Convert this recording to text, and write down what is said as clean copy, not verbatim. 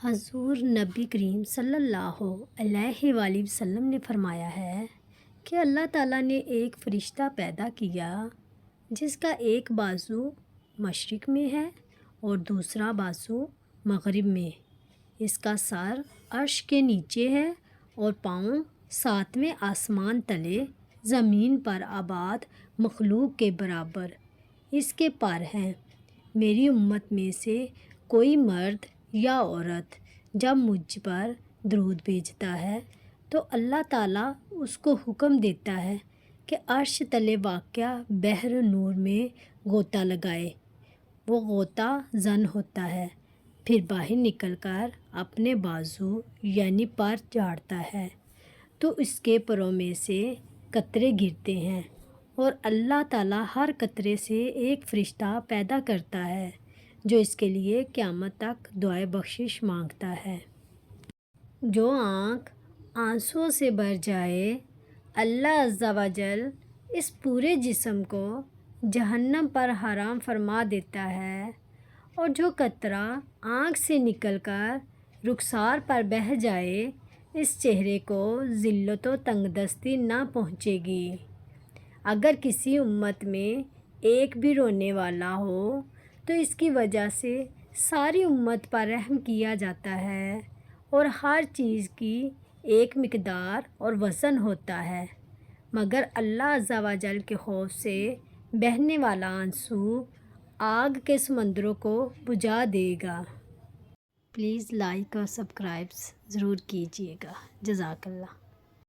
حضور نبی کریم صلی اللہ علیہ وآلہ وسلم نے فرمایا ہے کہ اللہ تعالیٰ نے ایک فرشتہ پیدا کیا جس کا ایک بازو مشرق میں ہے اور دوسرا بازو مغرب میں۔ اس کا سر عرش کے نیچے ہے اور پاؤں ساتویں آسمان تلے زمین پر آباد مخلوق کے برابر اس کے پر ہیں۔ میری امت میں سے کوئی مرد یا عورت جب مجھ پر درود بھیجتا ہے تو اللہ تعالیٰ اس کو حکم دیتا ہے کہ عرش تلے واقع بحر نور میں غوطہ لگائے۔ وہ غوطہ زن ہوتا ہے، پھر باہر نکل کر اپنے بازو یعنی پر جھاڑتا ہے تو اس کے پروں میں سے قطرے گرتے ہیں اور اللہ تعالیٰ ہر قطرے سے ایک فرشتہ پیدا کرتا ہے جو اس کے لیے قیامت تک دعائے بخشش مانگتا ہے۔ جو آنکھ آنسوؤں سے بھر جائے، اللہ عز و جل اس پورے جسم کو جہنم پر حرام فرما دیتا ہے، اور جو قطرہ آنکھ سے نکل کر رخسار پر بہہ جائے اس چہرے کو ذلت و تنگ دستی نہ پہنچے گی۔ اگر کسی امت میں ایک بھی رونے والا ہو تو اس کی وجہ سے ساری امت پر رحم کیا جاتا ہے، اور ہر چیز کی ایک مقدار اور وزن ہوتا ہے، مگر اللہ عز و جل کے خوف سے بہنے والا آنسو آگ کے سمندروں کو بجھا دے گا۔ پلیز لائک اور سبسکرائب ضرور کیجیے گا۔ جزاک اللہ۔